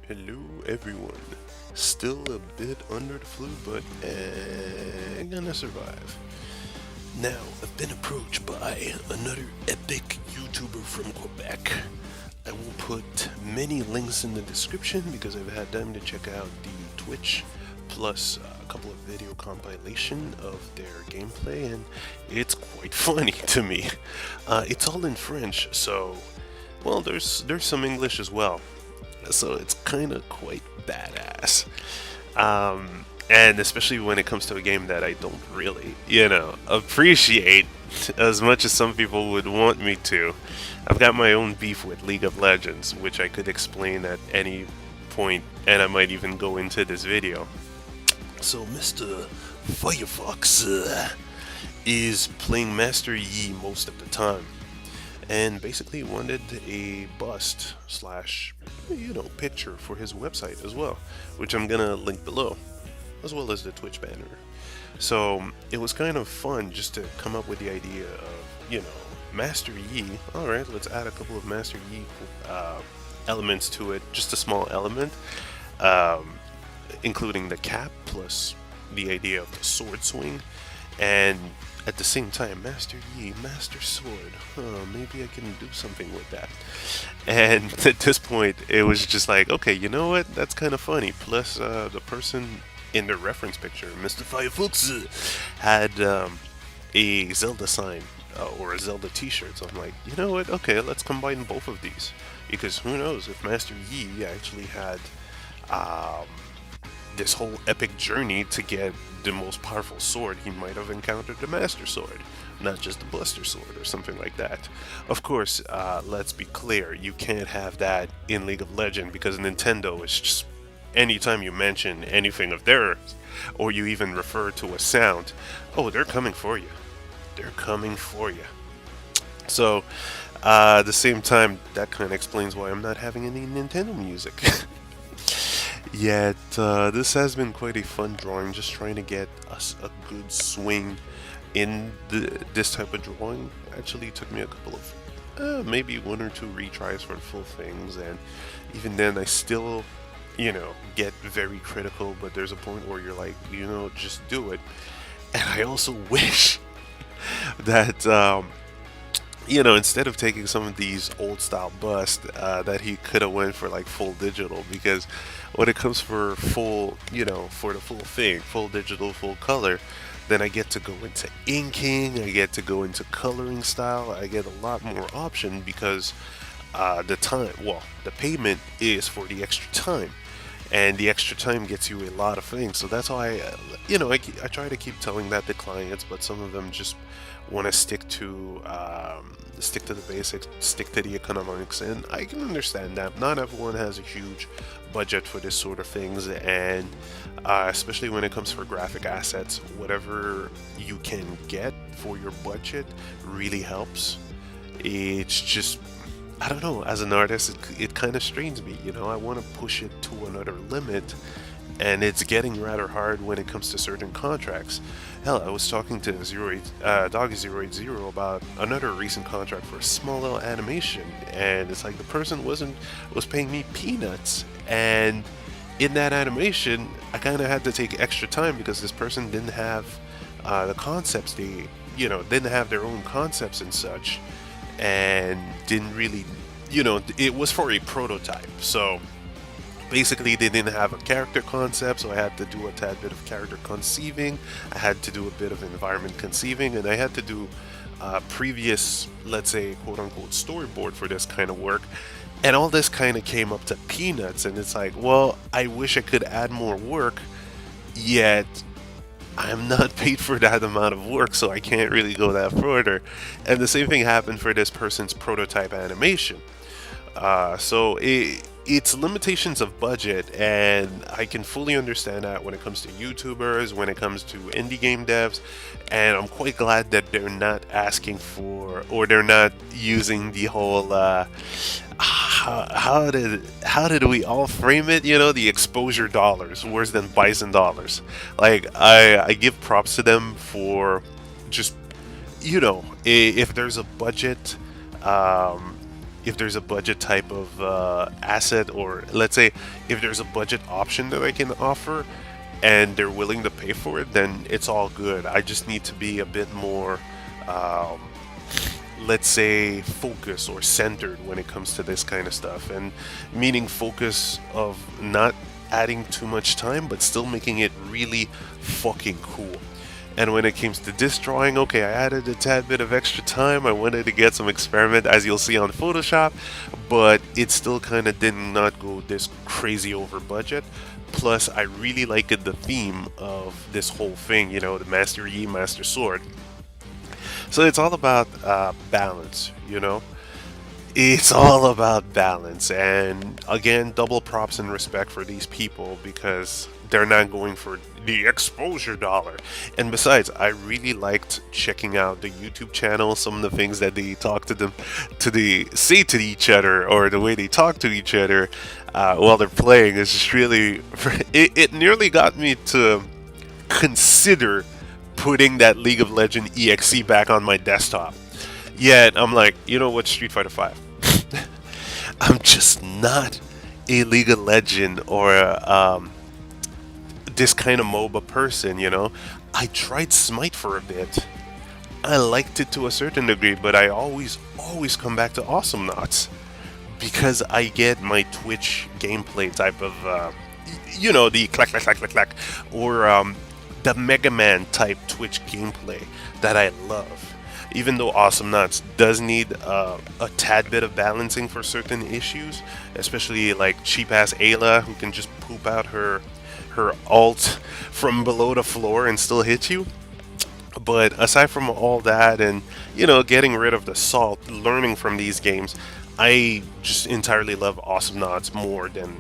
Hello everyone. Still a bit under the flu, but gonna survive. Now, I've been approached by another epic YouTuber from Quebec. I will put many links in the description because I've had time to check out the Twitch plus a couple of video compilation of their gameplay, and it's quite funny to me. It's all in French, so well, there's some English as well, so it's kind of quite badass. And especially when it comes to a game that I don't really, appreciate as much as some people would want me to. I've got my own beef with League of Legends, which I could explain at any point, and I might even go into this video. So, Mr. Firefoxz is playing Master Yi most of the time, and basically wanted a bust slash picture for his website as well, which I'm gonna link below, as well as the Twitch banner. So it was kind of fun just to come up with the idea of Master Yi. All right, let's add a couple of Master Yi elements to it, just a small element, um, including the cap plus the idea of the sword swing, and at the same time, Master Yi, Master Sword. Huh, maybe I can do something with that. And at this point, it was just like, okay, you know what? That's kind of funny. Plus, the person in the reference picture, Mr. Firefoxz, had a Zelda sign or a Zelda T-shirt. So I'm like, you know what? Okay, let's combine both of these, because who knows if Master Yi actually had um, this whole epic journey to get the most powerful sword, he might have encountered the Master Sword, not just the Buster Sword or something like that. Of course, let's be clear, you can't have that in League of Legends because Nintendo is just, anytime you mention anything of theirs, or you even refer to a sound, oh, they're coming for you. They're coming for you. So, at the same time, that kind of explains why I'm not having any Nintendo music. Yet, this has been quite a fun drawing, just trying to get us a good swing in this type of drawing. Actually, took me a couple of, maybe one or two retries for the full things, and even then I still, get very critical, but there's a point where you're like, just do it. And I also wish that, instead of taking some of these old style busts, that he could have went for like full digital, because when it comes for full, for the full thing, full digital, full color, then I get to go into inking, I get to go into coloring style, I get a lot more option because the payment is for the extra time. And the extra time gets you a lot of things, so that's why I try to keep telling that to clients, but some of them just want to stick to the basics, stick to the economics, and I can understand that. Not everyone has a huge budget for this sort of things, and especially when it comes for graphic assets, whatever you can get for your budget really helps. It's just, I don't know, as an artist, it kind of strains me. I want to push it to another limit, and it's getting rather hard when it comes to certain contracts. Hell, I was talking to Doggy080 about another recent contract for a small little animation, and it's like the person was paying me peanuts, and in that animation, I kind of had to take extra time because this person didn't have the concepts. They, didn't have their own concepts and such, and didn't really, it was for a prototype, so basically they didn't have a character concept, so I had to do a tad bit of character conceiving, I had to do a bit of environment conceiving, and I had to do previous, let's say, quote-unquote storyboard for this kind of work, and all this kind of came up to peanuts, and it's like, well, I wish I could add more work, yet I'm not paid for that amount of work, so I can't really go that further. And the same thing happened for this person's prototype animation. It's limitations of budget, and I can fully understand that when it comes to YouTubers, when it comes to indie game devs, and I'm quite glad that they're not asking for, or they're not using the whole, how did we all frame it? The exposure dollars, worse than bison dollars. Like, I give props to them for just, if there's a budget, if there's a budget type of asset, or let's say if there's a budget option that I can offer and they're willing to pay for it, then it's all good. I just need to be a bit more, um, let's say, focused or centered when it comes to this kind of stuff. And meaning focus of not adding too much time, but still making it really fucking cool. And when it comes to this drawing, okay, I added a tad bit of extra time. I wanted to get some experiment, as you'll see on Photoshop, but it still kind of did not go this crazy over budget. Plus, I really liked the theme of this whole thing, you know, the Master Yi, Master Sword. So it's all about balance, you know? It's all about balance. And again, double props and respect for these people because they're not going for the exposure dollar. And besides, I really liked checking out the YouTube channel, some of the things that they talk to them, to the say to each other, or the way they talk to each other while they're playing is just really. It nearly got me to consider putting that League of Legends EXE back on my desktop. Yet I'm like, you know what, Street Fighter 5. I'm just not a League of Legend or this kind of MOBA person, you know. I tried Smite for a bit. I liked it to a certain degree, but I always come back to Awesome Knots because I get my Twitch gameplay type of, you know, the clack clack clack clack clack, or the Mega Man type Twitch gameplay that I love. Even though Awesome Knots does need a tad bit of balancing for certain issues, especially like cheap ass Ayla who can just poop out her ult from below the floor and still hit you. But aside from all that, and you know, getting rid of the salt, learning from these games, I just entirely love Awesome Knots more than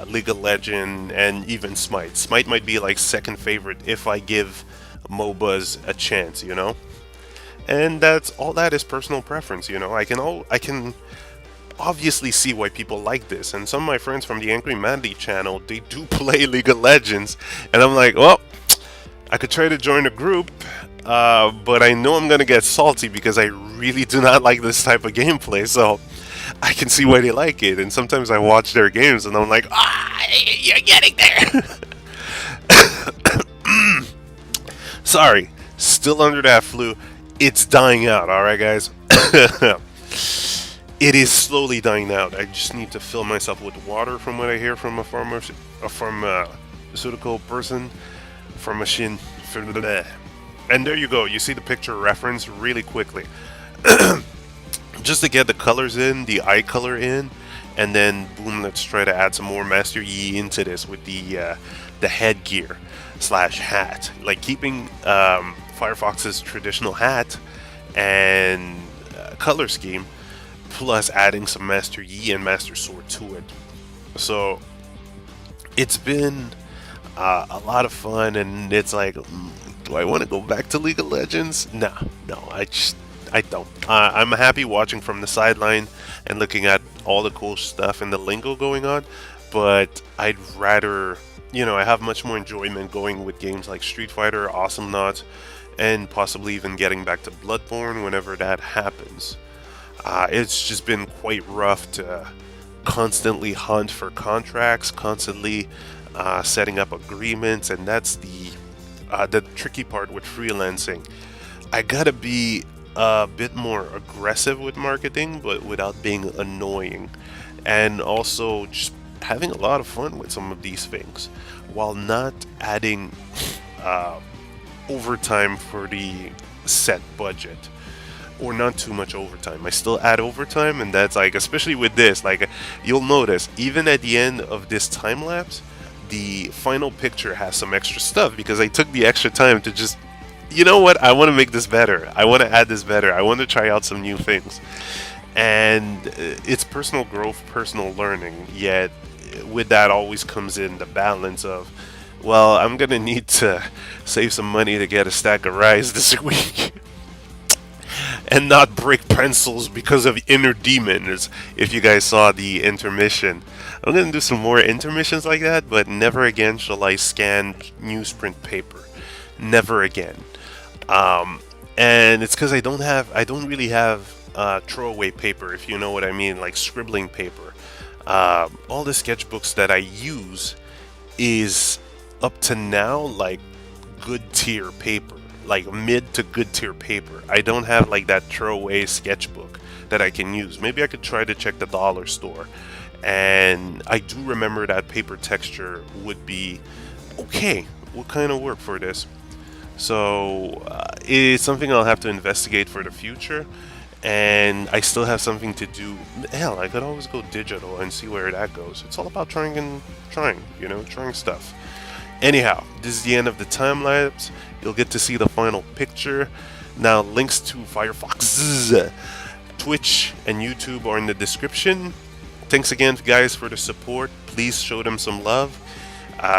League of Legends and even Smite. Smite might be like second favorite if I give MOBAs a chance, you know. And that's all. That is personal preference, you know. I can obviously see why people like this, and some of my friends from the Angry Mandy channel, they do play League of Legends, and I'm like, well, I could try to join a group, but I know I'm gonna get salty because I really do not like this type of gameplay. So I can see why they like it, and sometimes I watch their games and I'm like, you're getting there. Sorry, still under that flu. It's dying out, alright guys? It is slowly dying out. I just need to fill myself with water from what I hear from a pharmaceutical person, pharmacien. And there you go, you see the picture reference really quickly. Just to get the colors in, the eye color in, and then boom, let's try to add some more Master Yi into this with the headgear slash hat. Like keeping Firefox's traditional hat and color scheme, plus adding some Master Yi and Master Sword to it. So it's been a lot of fun, and it's like, do I want to go back to League of Legends? No, I don't. I'm happy watching from the sideline and looking at all the cool stuff and the lingo going on, but I'd rather, you know, I have much more enjoyment going with games like Street Fighter, Awesome Knots, and possibly even getting back to Bloodborne whenever that happens. It's just been quite rough to constantly hunt for contracts, constantly setting up agreements, and that's the tricky part with freelancing. I gotta be a bit more aggressive with marketing, but without being annoying, and also just having a lot of fun with some of these things while not adding overtime for the set budget, or not too much overtime. I still add overtime, and that's like, especially with this, like you'll notice even at the end of this time lapse, the final picture has some extra stuff because I took the extra time to just, you know what, I want to make this better, I want to add this better, I want to try out some new things. And it's personal growth, personal learning, yet with that always comes in the balance of, well, I'm gonna need to save some money to get a stack of rice this week and not break pencils because of inner demons. If you guys saw the intermission, I'm gonna do some more intermissions like that, but never again shall I scan newsprint paper. Never again. And it's because I don't really have throwaway paper, if you know what I mean, like scribbling paper. All the sketchbooks that I use is up to now like good tier paper, like mid to good tier paper. I don't have like that throwaway sketchbook that I can use. Maybe I could try to check the dollar store. And I do remember that paper texture would be okay. What kind of work for this? So it's something I'll have to investigate for the future. And I still have something to do. Hell, I could always go digital and see where that goes. It's all about trying and trying, trying stuff. Anyhow, this is the end of the time lapse. You'll get to see the final picture. Now, links to Firefoxz, Twitch, and YouTube are in the description. Thanks again, guys, for the support. Please show them some love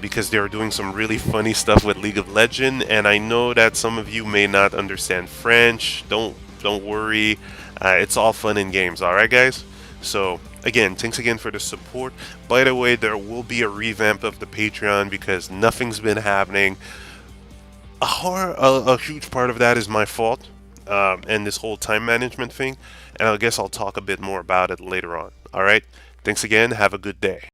because they're doing some really funny stuff with League of Legends. And I know that some of you may not understand French. Don't worry. It's all fun and games. All right, guys. So again, thanks again for the support. By the way, there will be a revamp of the Patreon because nothing's been happening. A huge part of that is my fault, and this whole time management thing. And I guess I'll talk a bit more about it later on. All right. Thanks again. Have a good day.